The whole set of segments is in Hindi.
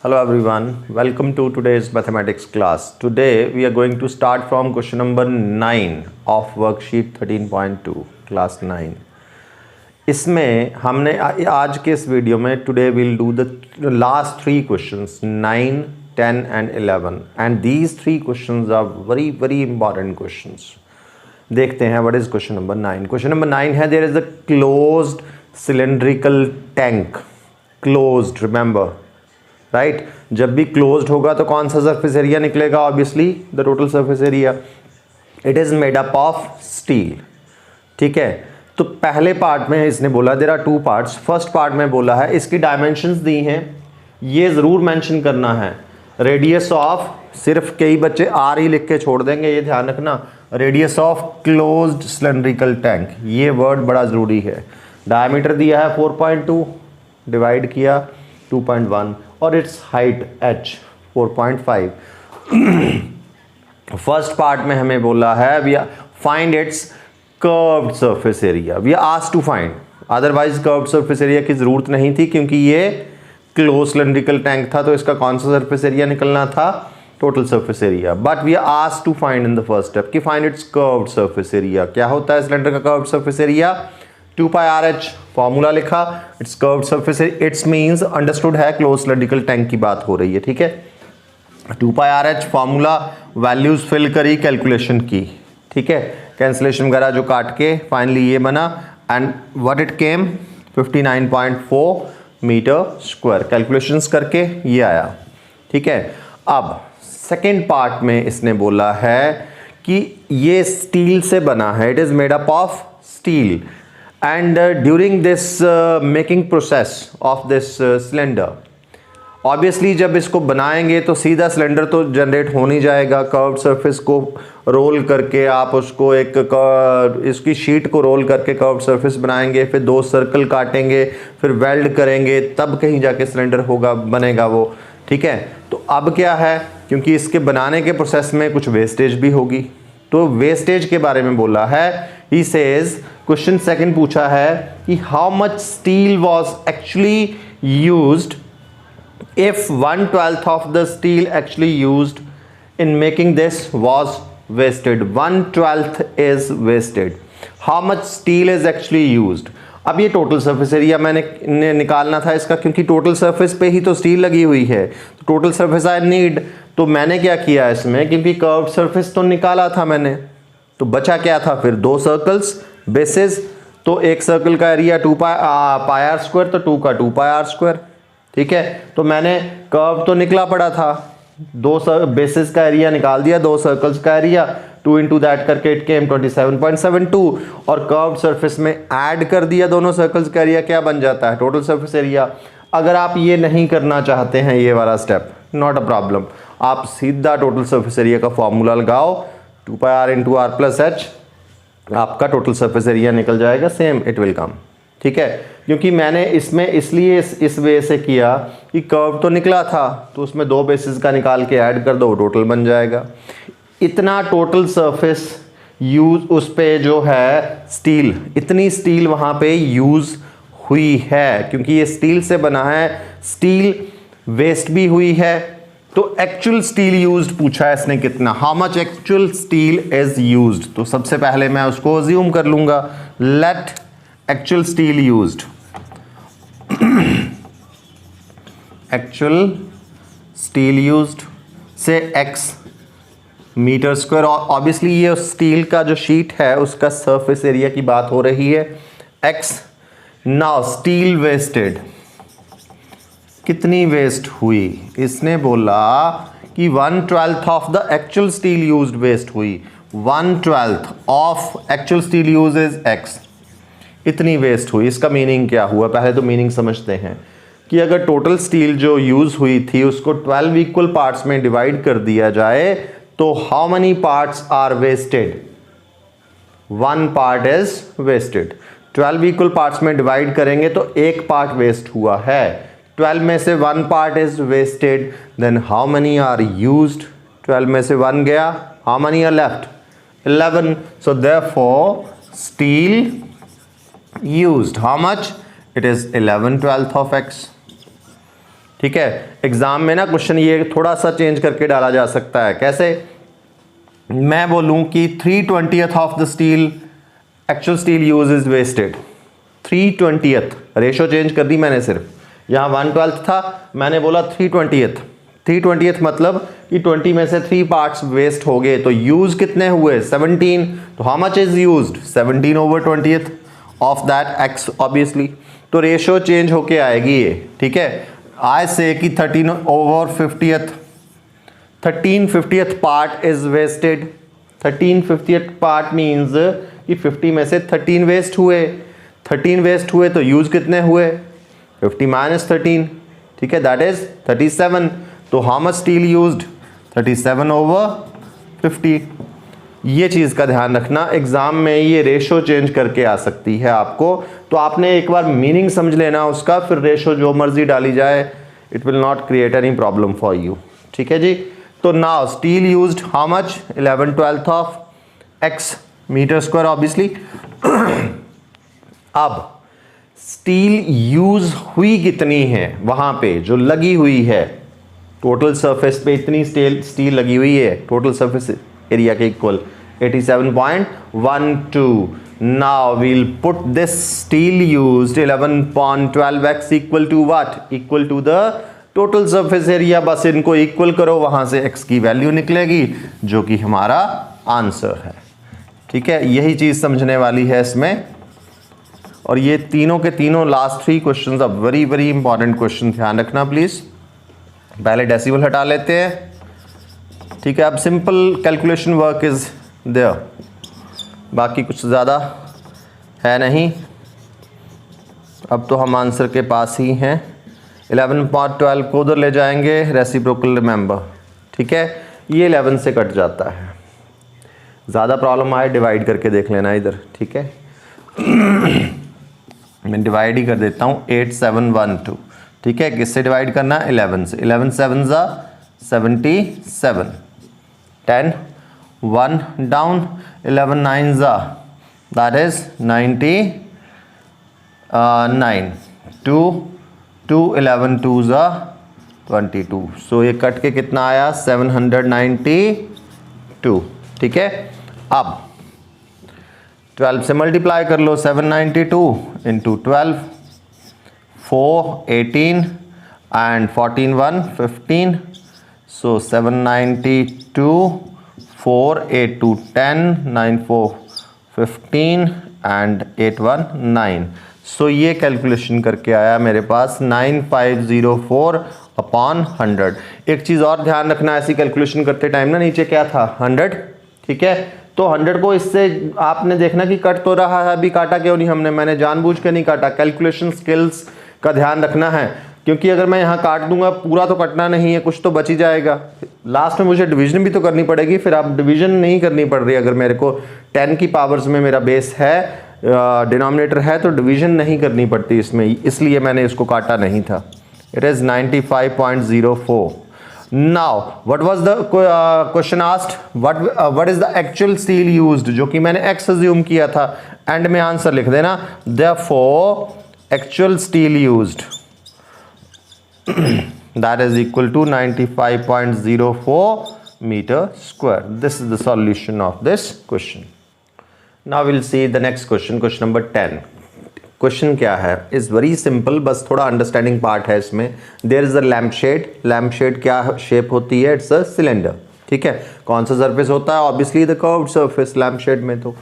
Hello everyone, welcome to today's mathematics class. Today we are going to start from question number 9 of worksheet 13.2 class 9. इसमें हमने आज के इस वीडियो में today will do the last three questions 9, 10 and 11 and these three questions are very very important questions. देखते हैं what is question number 9. Question number 9 है there is a closed cylindrical tank. Closed, remember, right. जब भी क्लोज्ड होगा तो कौन सा सरफेस एरिया निकलेगा? Obviously the total surface area. It is made up of steel. ठीक है, तो पहले पार्ट में इसने बोला there are two parts. First part में बोला है इसकी डायमेंशंस दी हैं, ये जरूर मेंशन करना है. रेडियस ऑफ, सिर्फ कई बच्चे आर ही लिख के छोड़ देंगे, ये ध्यान रखना. Radius of closed cylindrical tank, ये वर्ड बड़ा जरूरी है. डायमीटर दिया है 4.2, डिवाइड किया 2.1 और its height h 4.5. First part में हमें बोला है we find its curved surface area. We are asked to find, otherwise curved surface area की जरूरत नहीं थी क्योंकि ये क्लोज सिलेंड्रिकल टैंक था, तो इसका कौन सा सरफेस एरिया निकलना था? Total surface area. But we are asked to find in the first step कि find its curved surface area. क्या होता है सिलेंडर का curved surface area? 2πRh. Formula लिखा, it's curved surface, it's means understood है क्लोज सिलेंड्रिकल टैंक की बात हो रही है. ठीक है, 2πRh फॉर्मूला, वैल्यूज फिल करी, कैलकुलेशन की. ठीक है, कैंसिलेशन वगैरह जो काट के फाइनली ये बना and what it came 59.4 meter square. Calculations करके ये आया. ठीक है, अब सेकेंड पार्ट में इसने बोला है कि ये स्टील से बना है. It is made up of steel and during this making process of this cylinder, obviously जब इसको बनाएंगे तो सीधा सिलेंडर तो जनरेट हो नहीं जाएगा. कर्व्ड सरफेस को रोल करके आप उसको इसकी शीट को रोल करके कर्व्ड सरफेस बनाएंगे, फिर दो सर्कल काटेंगे, फिर वेल्ड करेंगे, तब कहीं जाके सिलेंडर होगा, बनेगा वो. ठीक है, तो अब क्या है, क्योंकि इसके बनाने के प्रोसेस में कुछ वेस्टेज भी होगी, तो वेस्टेज के बारे में बोला है. ही सेज, क्वेश्चन सेकंड पूछा है कि how much steel was actually used if 1/12 of the steel actually used in making this was wasted. 1/12 is wasted. How much steel is actually used. अब ये टोटल सरफेस एरिया मैंने निकालना था इसका, क्योंकि टोटल सरफेस पे ही तो स्टील लगी हुई है, तो टोटल सरफेस आई नीड. तो मैंने क्या किया इसमें, क्योंकि कर्व्ड सरफेस तो निकाला था मैंने, तो बचा क्या था फिर? दो सर्कल्स, बेसिस. तो एक सर्कल का एरिया 2πr², तो 2 का 2πr². ठीक है, तो मैंने कर्व तो निकला पड़ा था, दो बेसिस का एरिया निकाल दिया, दो सर्कल्स का एरिया, 2 into दैट करके इट केम 27.72 और कर्व्ड सरफेस में ऐड कर दिया दोनों सर्कल्स का एरिया. क्या बन जाता है? Total surface area. अगर आप ये नहीं करना चाहते हैं ये वाला स्टेप, नॉट अ प्रॉब्लम, आप सीधा टोटल सरफेस एरिया का फॉर्मूला लगाओ, 2πr into r plus h, आपका टोटल सरफेस एरिया निकल जाएगा, सेम इट विल कम. ठीक है, क्योंकि मैंने इसमें इसलिए इस वे से किया कि कर्व तो निकला था, तो उसमें दो बेसिस का निकाल के ऐड कर दो, टोटल बन जाएगा. इतना टोटल सरफेस यूज उस पे जो है स्टील, इतनी स्टील वहाँ पे यूज हुई है, क्योंकि ये स्टील से बना है. स्टील वेस्ट भी हुई है, तो एक्चुअल स्टील यूज्ड पूछा है इसने कितना, how much actual steel is used. तो सबसे पहले मैं उसको अज्यूम कर लूंगा, let actual steel used, actual steel used से x मीटर स्क्वायर. ऑब्वियसली ये स्टील का जो शीट है उसका सरफेस एरिया की बात हो रही है, x. नाउ स्टील वेस्टेड, कितनी वेस्ट हुई? इसने बोला कि 1/12 of the actual steel used waste हुई. 1/12 of actual steel use is x. इतनी वेस्ट हुई. इसका मीनिंग क्या हुआ? पहले तो मीनिंग समझते हैं कि अगर टोटल स्टील जो यूज हुई थी उसको 12 इक्वल पार्ट्स में डिवाइड कर दिया जाए तो how many parts are wasted? 1 part is wasted. 12 equal parts में डिवाइड करेंगे तो एक पार्ट वेस्ट हुआ है. 12 में से 1 part is wasted, then how many are used? 12 में से 1 गया, how many are left? 11. So therefore steel used how much? It is 11/12 of x. ठीक है। एग्जाम में ना क्वेश्चन ये थोड़ा सा चेंज करके डाला जा सकता है। कैसे? मैं बोलूं कि 3/20 of the steel, actual steel use is wasted. 3/20 ratio change कर दी मैंने, सिर्फ यहाँ 1/12 था, मैंने बोला 3/20। 3/20 मतलब कि 20 में से 3 पार्ट्स वेस्ट हो गए, तो यूज कितने हुए? 17। तो how much is used? 17/20 of that x obviously. तो रेशो चेंज होके आएगी ये, ठीक है। आई से कि 13/50, 13/50 part is wasted. 13/50 part means कि 50 में से 13 वेस्ट हुए। 13 वेस्ट हुए तो यूज कितने हुए? 50 - 13, ठीक है, दैट इज 37। तो हाउ मच स्टील यूज्ड? 37/50। ये चीज़ का ध्यान रखना, एग्जाम में ये रेशो चेंज करके आ सकती है आपको, तो आपने एक बार मीनिंग समझ लेना उसका, फिर रेशो जो मर्जी डाली जाए, it will not create any problem for you, ठीक है जी। तो now steel used how much? 11/12 of x meter square obviously. अब स्टील यूज हुई कितनी है वहां पे जो लगी हुई है? टोटल सरफेस पे इतनी स्टील लगी हुई है, टोटल सरफेस एरिया के equal 87.12। Now we'll put this steel used 11/12x equal to what? Equal to the total surface area. बस इनको इक्वल करो, वहां से x की वैल्यू निकलेगी जो कि हमारा आंसर है, ठीक है। यही चीज समझने वाली है इसमें। और ये तीनों के तीनों लास्ट 3 क्वेश्चंस अब वेरी वेरी इंपॉर्टेंट क्वेश्चन, ध्यान रखना प्लीज। पहले डेसिबल हटा लेते हैं, ठीक है। अब simple calculation work is there, बाकी कुछ ज़्यादा है नहीं। अब तो हम आंसर के पास ही हैं। 11/12 को उधर ले जाएंगे, रेसिप्रोकल रिमेंबर, ठीक है। ये 11 से कट जाता है। ज़्यादा प्रॉब्लम आए डिवाइड करके देख लेना इधर, ठीक है। मैं डिवाइड ही कर देता हूँ, 8 7 1 2, ठीक है। किससे डिवाइड करना? 11 से। 11 7 77, 10 1 डाउन, 11 9 दैट इज 99, 2 11 2 22। सो ये कट के कितना आया? 792, ठीक है। अब 12 से मल्टीप्लाई कर लो, 792 इंटू 12, 4 18 and 14 1 15, so 792, 4 8 2 10, 9 4 15 and 8 1 9। सो ये कैलकुलेशन करके आया मेरे पास 9504/100। एक चीज़ और ध्यान रखना, ऐसी कैलकुलेशन करते टाइम ना नीचे क्या था? 100, ठीक है। तो 100 को इससे आपने देखना कि कट तो रहा है, अभी काटा क्यों नहीं हमने? मैंने जानबूझ के नहीं काटा। कैलकुलेशन स्किल्स का ध्यान रखना है, क्योंकि अगर मैं यहाँ काट दूंगा पूरा तो कटना नहीं है, कुछ तो बच ही जाएगा। लास्ट में मुझे डिवीजन भी तो करनी पड़ेगी, फिर आप डिवीजन नहीं करनी पड़ रही। अगर मेरे को 10 की पावर्स में मेरा बेस है, डिनोमिनेटर है, तो डिवीजन नहीं करनी पड़ती इसमें, इसलिए मैंने इसको काटा नहीं था। It is 95.04। Now what was the question asked? What is the actual steel used, जो कि मैंने एक्स अज्यूम किया था। एंड में आंसर लिख देना, therefore actual steel used that is equal to 95.04 meter square. This is the solution of this question. Now we'll see the next question, question number 10. Question क्या है? इज वेरी सिंपल, बस थोड़ा अंडरस्टैंडिंग पार्ट है इसमें। There is a lamp shade. Lamp shade क्या शेप होती है? इट्स अ सिलेंडर, ठीक है। कौन सा सरफेस होता है? Obviously the curved surface. Lamp shade में तो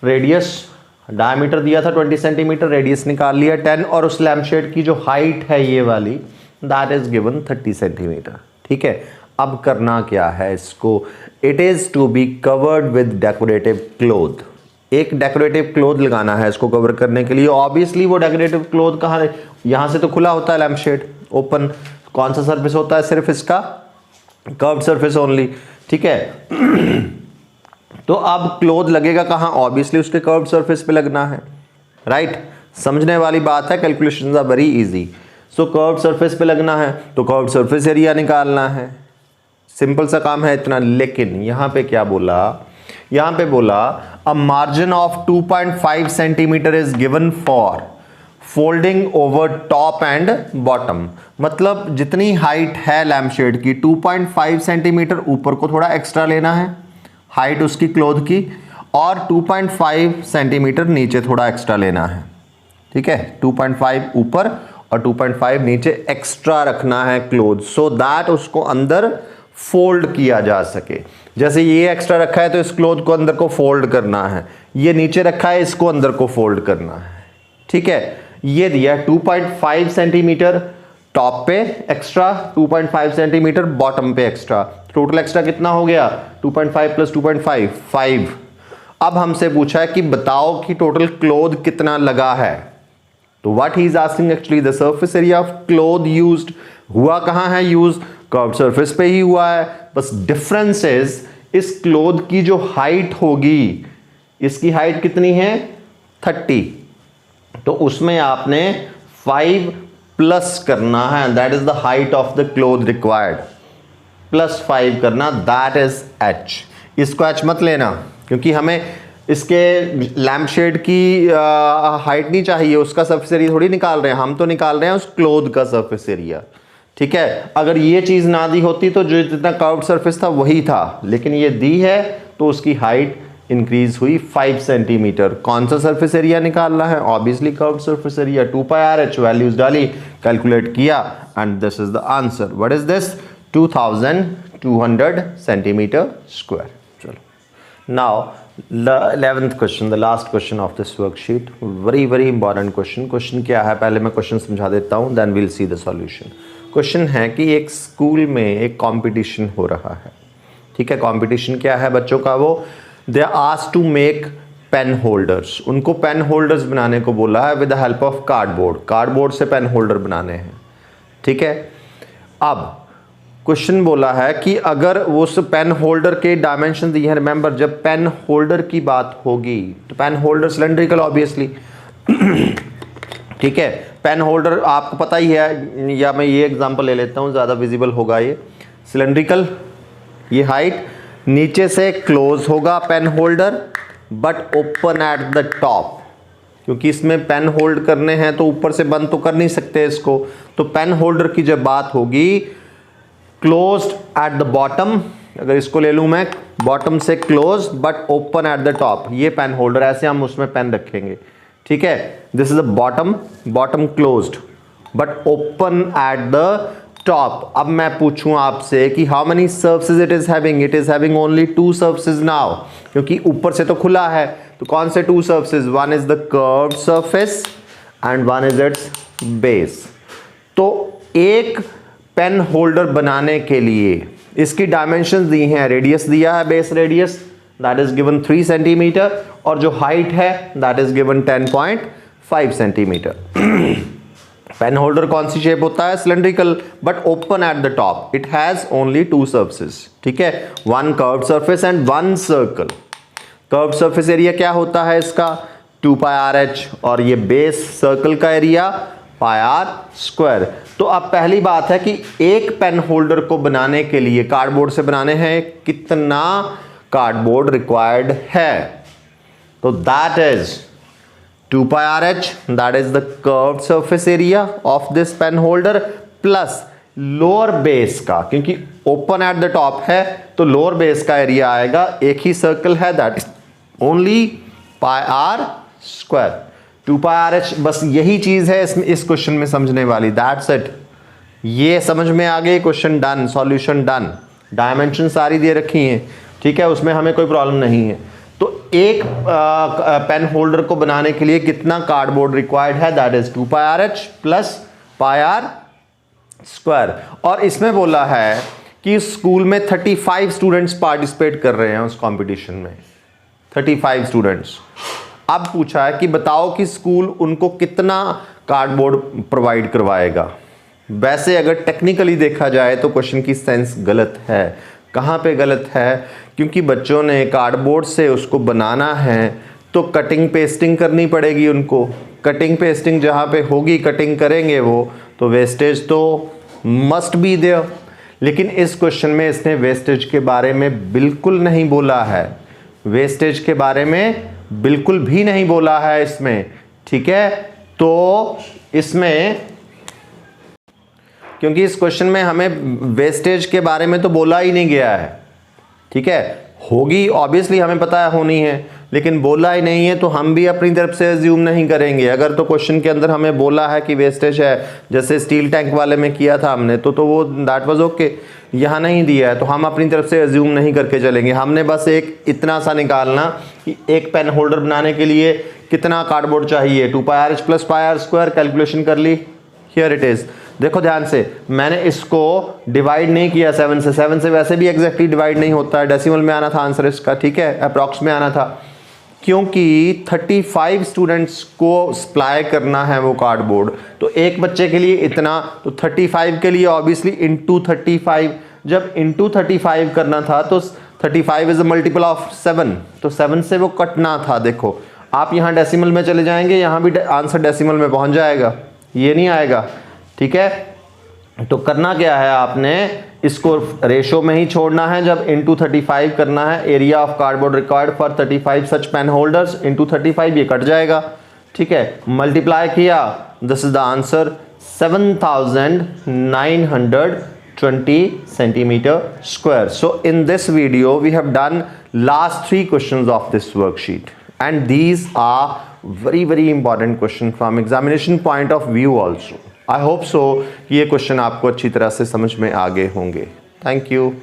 रेडियस, डायमीटर दिया था 20 सेंटीमीटर, रेडियस निकाल लिया 10, और उस लैम्प शेड की जो हाइट है ये वाली, दैट इज गिवन 30 सेंटीमीटर, ठीक है। अब करना क्या है इसको? It is to be covered with decorative cloth. एक डेकोरेटिव क्लोथ लगाना है इसको कवर करने के लिए। ऑब्वियसली वो डेकोरेटिव क्लोथ कहाँ है? यहाँ से तो खुला होता है लैम्प शेड, ओपन। कौन सा सरफेस होता है? सिर्फ इसका कर्व्ड सरफेस ओनली, ठीक है। तो अब क्लोथ लगेगा कहाँ? ऑब्वियसली उसके कर्व्ड सरफेस पे लगना है, राइट। समझने वाली बात है, calculations are very easy. So curved surface पे लगना है तो कर्व्ड सरफेस एरिया निकालना है, सिंपल सा काम है इतना। लेकिन यहाँ पे क्या बोला? यहाँ पे बोला a margin of 2.5 centimetre is given for folding over top and bottom, मतलब जितनी हाइट है लैम्प शेड की 2.5 सेंटीमीटर ऊपर को थोड़ा एक्स्ट्रा लेना है हाइट उसकी क्लोथ की, और 2.5 सेंटीमीटर नीचे थोड़ा एक्स्ट्रा लेना है। ठीक है, 2.5 ऊपर और 2.5 नीचे एक्स्ट्रा रखना है क्लोथ, सो दैट उसको अंदर फोल्ड किया जा सके। जैसे ये एक्स्ट्रा रखा है तो इस क्लोथ को अंदर को फोल्ड करना है, ये नीचे रखा है इसको अंदर को फोल्ड करना है। ठीक है, ये दिया 2.5 सेंटीमीटर टॉप पे एक्स्ट्रा, 2.5 सेंटीमीटर बॉटम पे एक्स्ट्रा, टोटल एक्स्ट्रा कितना हो गया 2.5 प्लस 2.5 5। अब हमसे पूछा है कि बताओ कि टोटल क्लोथ कितना लगा है, तो what he is asking actually the surface area of cloth used. हुआ कहां है यूज, कर्व सरफेस पे ही हुआ है, बस डिफरेंस इज इस क्लोथ की जो हाइट होगी, इसकी हाइट कितनी है 30, तो उसमें आपने 5 प्लस करना है, that is the height of the cloth required, plus 5 करना, दैट इज एच। इसको एच मत लेना क्योंकि हमें इसके लैम्प शेड की हाइट नहीं चाहिए, उसका सरफेस एरिया थोड़ी निकाल रहे हैं हम, तो निकाल रहे हैं उस क्लोथ का सरफेस एरिया। ठीक है, अगर ये चीज ना दी होती तो जो जितना कर्व्ड सरफेस था वही था, लेकिन ये दी है तो उसकी हाइट इंक्रीज हुई 5 सेंटीमीटर। कौन सा सरफेस एरिया निकालना है, obviously curved surface area. 2πr/h values डाली, कैलकुलेट किया, and this is the answer. What is this 2200 centimetre square. चलो now the 11th question, the last question of this worksheet, very very important question. Question क्या है, पहले मैं क्वेश्चन समझा देता हूँ, then will see the solution. Question है कि एक स्कूल में एक कंपटीशन हो रहा है। ठीक है, कंपटीशन क्या है बच्चों का, वो they are asked to make pen holders, उनको पेन होल्डर्स बनाने को बोला है with the help of cardboard, cardboard से पेन होल्डर बनाने हैं। ठीक है, अब क्वेश्चन बोला है कि अगर उस पेन होल्डर के डायमेंशन दिए हैं, रिमेंबर जब पेन होल्डर की बात होगी तो पेन होल्डर सिलेंड्रिकल ऑब्वियसली। ठीक है, पेन होल्डर आपको पता ही है, या मैं ये एग्जांपल ले लेता हूँ ज़्यादा विजिबल होगा ये। सिलेंड्रिकल, ये हाइट, नीचे से क्लोज होगा pen holder but open at the top, क्योंकि इसमें पेन होल्ड करने हैं तो ऊपर से बंद तो कर नहीं सकते इसको, तो पेन होल्डर की जब बात होगी क्लोज्ड एट द बॉटम, अगर इसको ले लूं मैं बॉटम से close but open at the top, ये पेन होल्डर, ऐसे हम उसमें पेन रखेंगे। ठीक है, this is the bottom, bottom closed but open at the top. अब मैं पूछूं आपसे कि how many surfaces it is having, it is having only 2 surfaces now, क्योंकि ऊपर से तो खुला है, तो कौन से 2 surfaces, one is the curved surface and one is it's base. तो एक पेन होल्डर बनाने के लिए इसकी डायमेंशंस दी हैं, रेडियस दिया है, base radius that is given 3 centimeter, और जो हाइट है that is given 10.5 centimeter. Pen holder कौन सी शेप होता है, cylindrical but open at the top, it has only 2 surfaces. ठीक है, one curved surface and one circle. Curved surface area क्या होता है इसका 2πr/h, और ये बेस सर्कल का एरिया πr²। तो अब पहली बात है कि एक पेन होल्डर को बनाने के लिए कार्डबोर्ड से बनाने हैं, कितना कार्डबोर्ड रिक्वायर्ड है, तो that is 2πr/h, that is the curved surface area of this pen holder, plus lower base का, क्योंकि ओपन एट द टॉप है तो लोअर बेस का एरिया आएगा, एक ही सर्कल है, that is only πr²। 2πr/h, बस यही चीज है इसमें, इस क्वेश्चन में समझने वाली, दैट्स इट। ये समझ में आ गई, question done, solution done, dimension सारी दे रखी हैं। ठीक है, उसमें हमें कोई प्रॉब्लम नहीं है। तो एक पेन होल्डर को बनाने के लिए कितना कार्डबोर्ड रिक्वायर्ड है, that is 2πr/h plus πr²। और इसमें बोला है कि स्कूल में 35 स्टूडेंट्स पार्टिसिपेट कर रहे हैं उस कंपटीशन में, 35 स्टूडेंट्स। अब पूछा है कि बताओ कि स्कूल उनको कितना कार्डबोर्ड प्रोवाइड करवाएगा। वैसे अगर टेक्निकली देखा जाए तो क्वेश्चन की सेंस गलत है। कहाँ पे गलत है, क्योंकि बच्चों ने कार्डबोर्ड से उसको बनाना है तो कटिंग पेस्टिंग करनी पड़ेगी उनको। कटिंग पेस्टिंग जहाँ पे होगी, कटिंग करेंगे वो, तो वेस्टेज तो मस्ट बी देयर। लेकिन इस क्वेश्चन में इसने वेस्टेज के बारे में बिल्कुल नहीं बोला है, वेस्टेज के बारे में बिल्कुल भी नहीं बोला है इसमें। ठीक है, तो इसमें क्योंकि इस क्वेश्चन में हमें वेस्टेज के बारे में तो बोला ही नहीं गया है, ठीक है, होगी ऑब्वियसली हमें पता है होनी है, लेकिन बोला ही नहीं है तो हम भी अपनी तरफ से एज्यूम नहीं करेंगे। अगर तो क्वेश्चन के अंदर हमें बोला है कि वेस्टेज है, जैसे स्टील टैंक वाले में किया था हमने, तो वो दैट वाज ओके। यहाँ नहीं दिया है तो हम अपनी तरफ से एज्यूम नहीं करके चलेंगे। हमने बस एक इतना सा निकालना कि एक पेन होल्डर बनाने के लिए कितना कार्डबोर्ड चाहिए, 2πr + πr², कैलकुलेशन कर ली, हियर इट इज। देखो ध्यान से, मैंने इसको डिवाइड नहीं किया 7 से, 7 से वैसे भी एग्जैक्टली डिवाइड नहीं होता है, डेसिमल में आना था आंसर इसका, ठीक है, अप्रॉक्स में आना था, क्योंकि 35 स्टूडेंट्स को सप्लाई करना है वो कार्डबोर्ड, तो एक बच्चे के लिए इतना, तो 35 के लिए ऑब्वियसली इंटू 35, जब इंटू 35 करना था तो 35 इज अ मल्टीपल ऑफ 7, तो 7 से वो कटना था। देखो आप यहाँ डेसिमल में चले जाएंगे, यहाँ भी आंसर डेसिमल में पहुंच जाएगा, ये नहीं आएगा, ठीक है। तो करना क्या है, आपने इसको रेशो में ही छोड़ना है, जब इंटू 35 करना है, area of cardboard required for 35 such pen holders into 35, ये कट जाएगा, ठीक है, मल्टीप्लाई किया, this is the answer 7920 centimeter square. So in this video we have done last 3 questions of this worksheet, and these are very important question from examination point of view also. I hope so ये क्वेश्चन आपको अच्छी तरह से समझ में आ गए होंगे। Thank you.